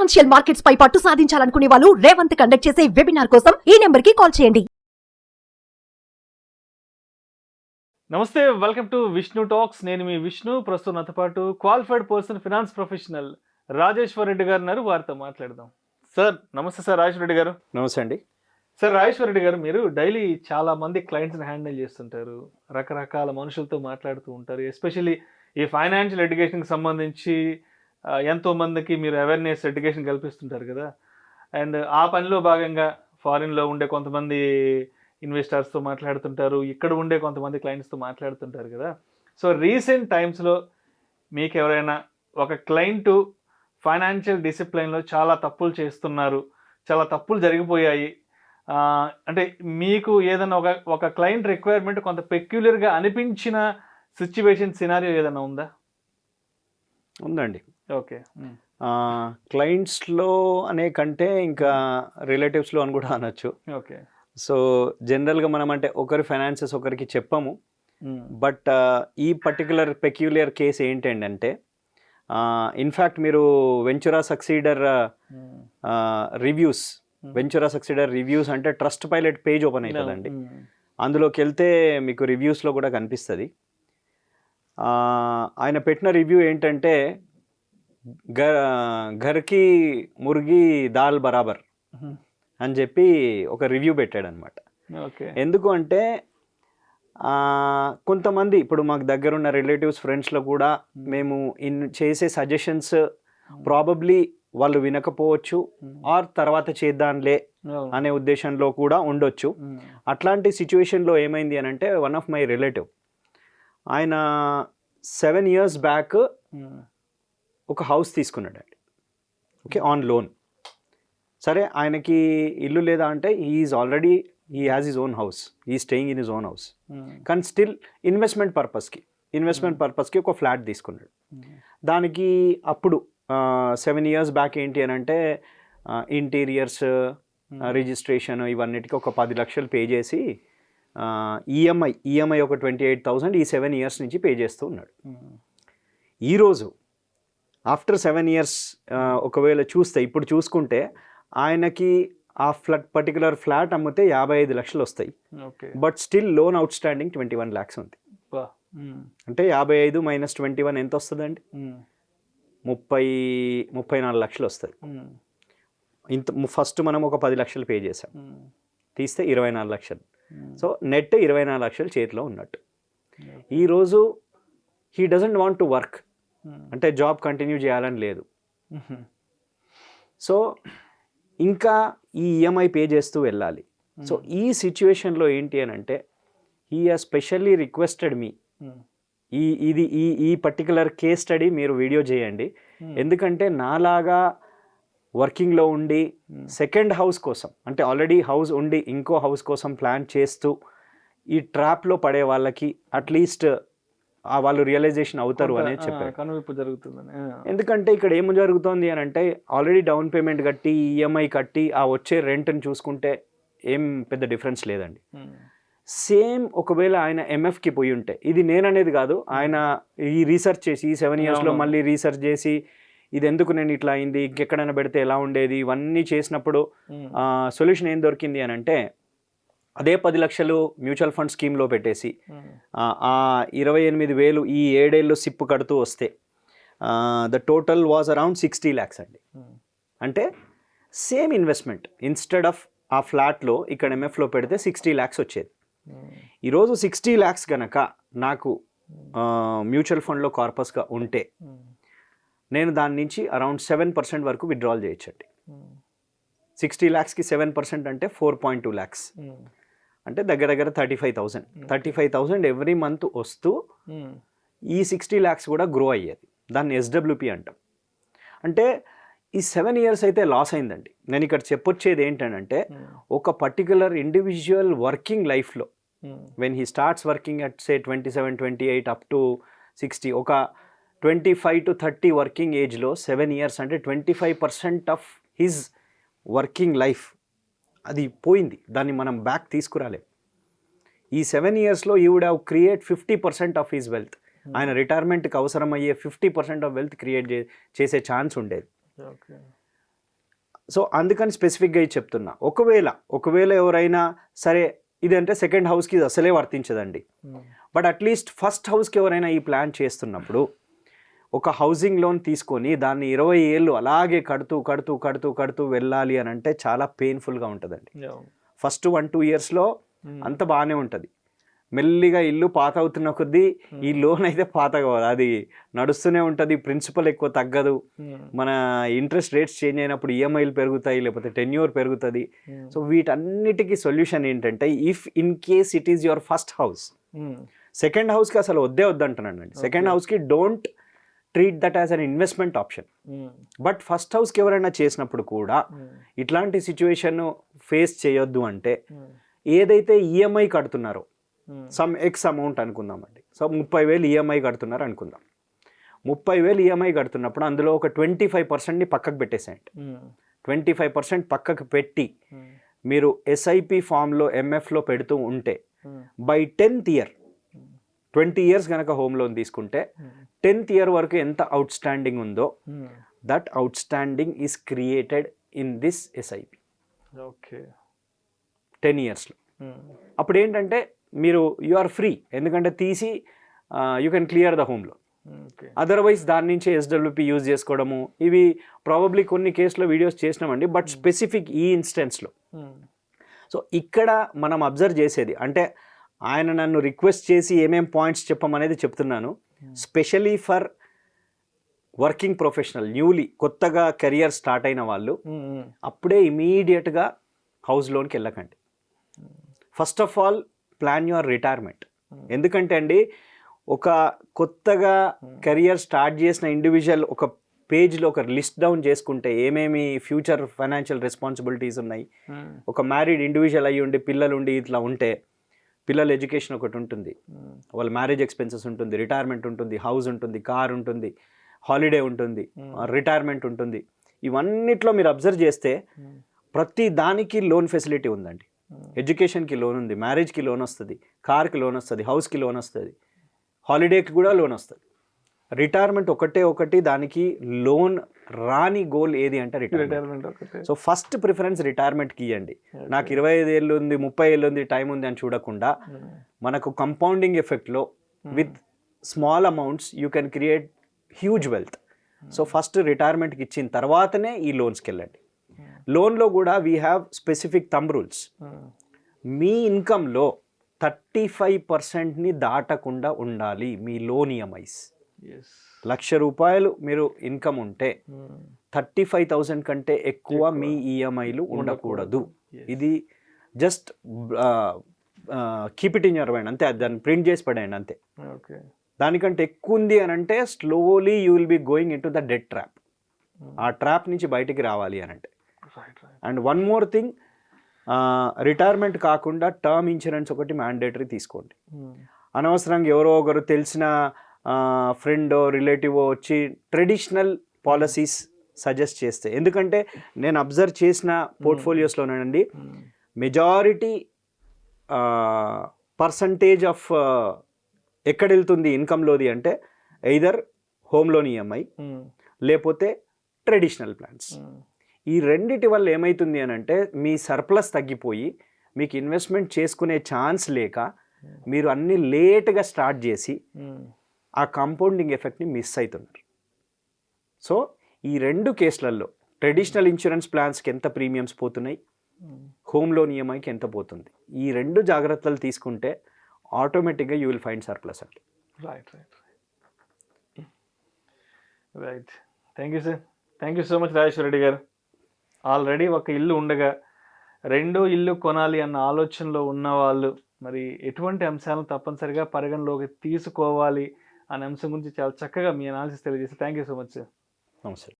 Financial markets పై పట్టు సాధించాలనుకునే వాళ్ళు Revanth conduct చేసే వెబినార్ కోసం ఈ నెంబర్ కి కాల్ చేయండి. నమస్తే, వెల్కమ్ టు విష్ణు టాక్స్. నేను మీ విష్ణు. ప్రస్తుతం నాతో పాటు qualified person, finance professional Rajeshwar Reddy గారు ఉన్నారు. వారితో మాట్లాడదాం. సార్ నమస్తే. సార్ రాజేశ్వర్ రెడ్డి గారు. నమస్తే అండి. సార్ రాజేశ్వర్ రెడ్డి గారు, మీరు డైలీ చాలా మంది క్లయింట్స్ని హ్యాండిల్ చేస్తుంటారు, రకరకాల మనుషులతో మాట్లాడుతూ ఉంటారు. ఎస్పెషల్లీ ఈ ఫైనాన్షియల్ ఎడ్యుకేషన్కి సంబంధించి ఎంతో మందికి మీరు అవేర్నెస్ ఎడ్యుకేషన్ కల్పిస్తుంటారు కదా. అండ్ ఆ పనిలో భాగంగా ఫారిన్లో ఉండే కొంతమంది ఇన్వెస్టర్స్తో మాట్లాడుతుంటారు, ఇక్కడ ఉండే కొంతమంది క్లయింట్స్తో మాట్లాడుతుంటారు కదా. సో రీసెంట్ టైమ్స్లో మీకు ఎవరైనా ఒక క్లయింటు ఫైనాన్షియల్ డిసిప్లైన్లో చాలా తప్పులు చేస్తున్నారు, చాలా తప్పులు జరిగిపోయాయి అంటే మీకు ఏదైనా ఒక క్లయింట్ రిక్వైర్మెంట్ కొంత పెక్యులర్గా అనిపించిన సిచ్యువేషన్, సినారియో ఏదైనా ఉందా? ఉందండి. ఓకే. క్లయింట్స్లో అనే కంటే ఇంకా రిలేటివ్స్లో అని కూడా అనొచ్చు. ఓకే. సో జనరల్గా మనం అంటే ఒకరి ఫైనాన్సెస్ ఒకరికి చెప్పము. బట్ ఈ పర్టికులర్ పెక్యులర్ కేసు ఏంటంటే ఇన్ఫ్యాక్ట్ మీరు వెంచురా సక్సీడర్ రివ్యూస్ అంటే ట్రస్ట్ పైలట్ పేజ్ ఓపెన్ అవుతుందండి. అందులోకి వెళ్తే మీకు రివ్యూస్లో కూడా కనిపిస్తుంది. ఆయన పెట్టిన రివ్యూ ఏంటంటే ఘర్కి ముర్గి దాల్ బరాబర్ అని చెప్పి ఒక రివ్యూ పెట్టాడు అనమాట. ఎందుకు అంటే కొంతమంది ఇప్పుడు మాకు దగ్గరున్న రిలేటివ్స్, ఫ్రెండ్స్లో కూడా మేము చేసే సజెషన్స్ ప్రాబబ్లీ వాళ్ళు వినకపోవచ్చు, ఆర్ తర్వాత చేద్దాంలే అనే ఉద్దేశంలో కూడా ఉండొచ్చు. అట్లాంటి సిచ్యువేషన్లో ఏమైంది అని అంటే వన్ ఆఫ్ మై రిలేటివ్ ఆయన 7 years బ్యాక్ ఒక హౌస్ తీసుకున్నాడండి. Okay, on loan. సరే, ఆయనకి ఇల్లు లేదా అంటే he has his own house, he staying in his own house. కానీ స్టిల్ ఇన్వెస్ట్మెంట్ పర్పస్కి ఒక ఫ్లాట్ తీసుకున్నాడు. దానికి అప్పుడు 7 years బ్యాక్ ఏంటి అని అంటే ఇంటీరియర్స్, రిజిస్ట్రేషన్ ఇవన్నిటికీ ఒక 10 లక్షలు పే చేసి ఈఎంఐ ఒక 28,000 ఈ 7 years నుంచి పే చేస్తూ ఉన్నాడు. ఈరోజు ఆఫ్టర్ 7 years ఒకవేళ ఇప్పుడు చూసుకుంటే ఆయనకి ఆ పర్టికులర్ ఫ్లాట్ అమ్మితే 55 లక్షలు వస్తాయి. But still loan out standing 21 lakhs ఉంది. అంటే 55 - 21 ఎంత వస్తుందండి? 34 లక్షలు వస్తుంది. ఫస్ట్ మనం ఒక 10 లక్షలు పే చేసాం, తీస్తే 24 లక్షలు. సో నెట్ 24 లక్షలు చేతిలో ఉన్నట్టు. ఈరోజు he doesn't want to work, అంటే జాబ్ కంటిన్యూ చేయాలని లేదు. సో ఇంకా ఈ ఈఎంఐ పే చేస్తూ వెళ్ళాలి. సో ఈ సిచ్యువేషన్లో ఏంటి అని అంటే హీ హాజ్ స్పెషల్లీ రిక్వెస్టెడ్ మీ ఈ పర్టికులర్ కేస్ స్టడీ మీరు వీడియో చేయండి. ఎందుకంటే నాలాగా వర్కింగ్లో ఉండి సెకండ్ హౌస్ కోసం, అంటే ఆల్రెడీ హౌస్ ఉండి ఇంకో హౌస్ కోసం ప్లాన్ చేస్తూ ఈ ట్రాప్లో పడే వాళ్ళకి అట్లీస్ట్ వాళ్ళు రియలైజేషన్ అవుతారు అనేది చెప్పారు. ఎందుకంటే ఇక్కడ ఏం జరుగుతుంది అని అంటే ఆల్రెడీ డౌన్ పేమెంట్ కట్టి, ఈఎంఐ కట్టి, ఆ వచ్చే రెంట్ని చూసుకుంటే ఏం పెద్ద డిఫరెన్స్ లేదండి. సేమ్ ఒకవేళ ఆయన ఎంఎఫ్కి పోయి ఉంటే, ఇది నేననేది కాదు, ఆయన ఈ రీసెర్చ్ చేసి ఈ 7 yearsలో మళ్ళీ రీసెర్చ్ చేసి ఇది ఎందుకు నేను ఇట్లా అయింది, ఇంకెక్కడైనా పెడితే ఎలా ఉండేది, ఇవన్నీ చేసినప్పుడు సొల్యూషన్ ఏం దొరికింది అని అంటే అదే 10 లక్షలు మ్యూచువల్ ఫండ్ స్కీమ్లో పెట్టేసి ఆ 28,000 ఈ 7 ఏళ్ళు సిప్ కడుతూ వస్తే the total was around 60 lakhs అండి. అంటే సేమ్ ఇన్వెస్ట్మెంట్ ఇన్స్టెడ్ ఆఫ్ ఆ ఫ్లాట్లో ఇక్కడ ఎంఎఫ్లో పెడితే 60 lakhs వచ్చేది. ఈరోజు 60 lakhs కనుక నాకు మ్యూచువల్ ఫండ్లో కార్పస్గా ఉంటే నేను దాని నుంచి అరౌండ్ 7% వరకు విత్డ్రాల్ చేయొచ్చండి. 60 lakhsకి 7% అంటే 4.2 lakhs, అంటే దగ్గర 35,000 ఎవ్రీ మంత్ వస్తూ ఈ 60 lakhs కూడా గ్రో అయ్యేది. దాన్ని ఎస్డబ్ల్యూపీ అంటాం. అంటే ఈ 7 years అయితే లాస్ అయిందండి. నేను ఇక్కడ చెప్పొచ్చేది ఏంటంటే ఒక పర్టికులర్ ఇండివిజువల్ వర్కింగ్ లైఫ్లో when he starts working at say 27, 28 up to 60, ఒక 25 to 30 వర్కింగ్ ఏజ్లో 7 years అంటే 25% ఆఫ్ హిజ్ వర్కింగ్ లైఫ్ అది పోయింది. దాన్ని మనం బ్యాక్ తీసుకురాలేం. ఈ 7 yearsలో you would have create 50% of his wealth. ఆయన రిటైర్మెంట్కి అవసరమయ్యే 50% ఆఫ్ వెల్త్ క్రియేట్ చేసే ఛాన్స్ ఉండేది. సో అందుకని స్పెసిఫిక్గా ఇది చెప్తున్నా. ఒకవేళ ఎవరైనా సరే ఇదంటే సెకండ్ హౌస్కి ఇది అసలే వర్తించదండి. బట్ అట్లీస్ట్ ఫస్ట్ హౌస్కి ఎవరైనా ఈ ప్లాన్ చేస్తున్నప్పుడు ఒక హౌసింగ్ లోన్ తీసుకొని దాన్ని 20 ఏళ్ళు అలాగే కడుతూ వెళ్ళాలి అని అంటే చాలా పెయిన్ఫుల్గా ఉంటుందండి. ఫస్ట్ 1-2 ఇయర్స్లో అంత బాగానే ఉంటుంది. మెల్లిగా ఇల్లు పాత అవుతున్న కొద్దీ ఈ లోన్ అయితే పాత కావాలి, అది నడుస్తూనే ఉంటుంది, ప్రిన్సిపల్ ఎక్కువ తగ్గదు, మన ఇంట్రెస్ట్ రేట్స్ చేంజ్ అయినప్పుడు ఈఎంఐలు పెరుగుతాయి, లేకపోతే టెన్యూర్ పెరుగుతుంది. సో వీటన్నిటికీ సొల్యూషన్ ఏంటంటే, if in case it is your first house, second హౌస్కి అసలు వద్దంటున్నానండి. సెకండ్ హౌస్కి don't treat that as an investment option. But first హౌస్కి ఎవరైనా చేసినప్పుడు కూడా ఇట్లాంటి సిచ్యువేషన్ ఫేస్ చేయొద్దు అంటే, ఏదైతే ఈఎంఐ కడుతున్నారో సమ్ ఎక్స్ అమౌంట్ అనుకుందామండి, సో 30,000 ఈఎంఐ కడుతున్నారు అనుకుందాం. 30,000 ఈఎంఐ కడుతున్నప్పుడు అందులో ఒక 25%ని పక్కకు పెట్టేసేయండి. 25% పక్కకు పెట్టి మీరు ఎస్ఐపి ఫామ్లో ఎంఎఫ్లో పెడుతూ ఉంటే బై 10th ఇయర్, 20 ఇయర్స్ కనుక హోమ్ లోన్ తీసుకుంటే 10th ఇయర్ వరకు ఎంత అవుట్ స్టాండింగ్ ఉందో that out standing is created in this SIP. Okay, 10 ఇయర్స్లో. అప్పుడు ఏంటంటే మీరు యు ఆర్ ఫ్రీ, ఎందుకంటే తీసి you can clear the home loan. Otherwise దాని నుంచి ఎస్డబ్ల్యూపీ యూజ్ చేసుకోవడము, ఇవి ప్రాబబ్లీ కొన్ని కేసులో వీడియోస్ చేసినామండి. బట్ స్పెసిఫిక్ ఈ ఇన్స్టెన్స్లో, సో ఇక్కడ మనం అబ్జర్వ్ చేసేది అంటే, ఆయన నన్ను రిక్వెస్ట్ చేసి ఏమేం పాయింట్స్ చెప్పమనేది చెప్తున్నాను. Specially for working professional, newly కొత్తగా కెరియర్ స్టార్ట్ అయిన వాళ్ళు అప్పుడే ఇమీడియట్గా హౌస్ లోన్కి వెళ్ళకండి. First of all plan your retirement. ఎందుకంటే అండి, ఒక కొత్తగా కెరియర్ స్టార్ట్ చేసిన ఇండివిజువల్ ఒక పేజ్లో ఒక లిస్ట్ డౌన్ చేసుకుంటే ఏమేమి ఫ్యూచర్ ఫైనాన్షియల్ రెస్పాన్సిబిలిటీస్ ఉన్నాయి, ఒక మ్యారీడ్ ఇండివిజువల్ అయ్యి ఉండి పిల్లలు ఉండి ఇట్లా ఉంటే, పిల్లల ఎడ్యుకేషన్ ఒకటి ఉంటుంది, వాళ్ళ మ్యారేజ్ ఎక్స్పెన్సెస్ ఉంటుంది, రిటైర్మెంట్ ఉంటుంది, హౌస్ ఉంటుంది, కార్ ఉంటుంది, హాలిడే ఉంటుంది, రిటైర్మెంట్ ఉంటుంది. ఇవన్నిట్లో మీరు అబ్జర్వ్ చేస్తే ప్రతి దానికి లోన్ ఫెసిలిటీ ఉందండి. ఎడ్యుకేషన్కి లోన్ ఉంది, మ్యారేజ్కి లోన్ వస్తుంది, కార్కి లోన్ వస్తుంది, హౌస్కి లోన్ వస్తుంది, హాలిడేకి కూడా లోన్ వస్తుంది. రిటైర్మెంట్ ఒకటి, దానికి లోన్ రాని గోల్ ఏది అంటే రిటైర్మెంట్. సో ఫస్ట్ ప్రిఫరెన్స్ రిటైర్మెంట్కి ఇవ్వండి. నాకు 25 ఏళ్ళు ఉంది, 30 ఏళ్ళు ఉంది, టైం ఉంది అని చూడకుండా మనకు కంపౌండింగ్ ఎఫెక్ట్లో with small amounts you can create huge wealth. So first రిటైర్మెంట్కి ఇచ్చిన తర్వాతనే ఈ లోన్స్కి వెళ్ళండి. లోన్లో కూడా we have specific thumb rules. మీ ఇన్కంలో 35%ని దాటకుండా ఉండాలి మీ లోన్ ఈఎంఐస్. ₹1,00,000 మీరు ఇన్కమ్ ఉంటే 35,000 కంటే ఎక్కువ మీ ఈఎంఐలు ఉండకూడదు. ఇది just keep it in your mind అంతే, దాన్ని ప్రింట్ చేసి పడేయండి అంతే. దానికంటే ఎక్కువ ఉంది అని అంటే slowly you will be going in to the debt trap. ఆ ట్రాప్ నుంచి బయటికి రావాలి అని అంటే. And one more thing, retirement కాకుండా టర్మ్ ఇన్సూరెన్స్ ఒకటి మ్యాండేటరీ తీసుకోండి. అనవసరంగా ఎవరో ఒకరు తెలిసిన ఫ్రెండో రిలేటివో వచ్చి ట్రెడిషనల్ పాలసీస్ సజెస్ట్ చేస్తే, ఎందుకంటే నేను అబ్జర్వ్ చేసిన పోర్ట్ఫోలియోస్లోనండి మెజారిటీ పర్సంటేజ్ ఆఫ్ ఎక్కడ వెళ్తుంది ఇన్కంలోది అంటే ఎయిదర్ హోమ్ లోన్ ఈఎంఐ లేకపోతే ట్రెడిషనల్ ప్లాన్స్. ఈ రెండిటి వల్ల ఏమవుతుంది అని అంటే, మీ సర్ప్లస్ తగ్గిపోయి మీకు ఇన్వెస్ట్మెంట్ చేసుకునే ఛాన్స్ లేక మీరు అన్ని లేట్గా స్టార్ట్ చేసి ఆ కాంపౌండింగ్ ఎఫెక్ట్ని మిస్ అవుతున్నారు. సో ఈ 2 కేసులలో ట్రెడిషనల్ ఇన్సూరెన్స్ ప్లాన్స్కి ఎంత ప్రీమియమ్స్ పోతున్నాయి, హోమ్ లోన్ ఈఎంఐకి ఎంత పోతుంది, ఈ 2 జాగ్రత్తలు తీసుకుంటే ఆటోమేటిక్గా యూ విల్ ఫైండ్ సర్ప్లస్ అండి. Right. Thank you sir. Thank you so much Rajeshwar Reddy గారు. ఆల్రెడీ ఒక ఇల్లు ఉండగా 2వ ఇల్లు కొనాలి అన్న ఆలోచనలో ఉన్నవాళ్ళు మరి ఎటువంటి అంశాలను తప్పనిసరిగా పరిగణలోకి తీసుకోవాలి అనే అంశం గురించి చాలా చక్కగా మీ అనాలిసిస్ తెలియజేసి thank you so much sir. నమస్తే.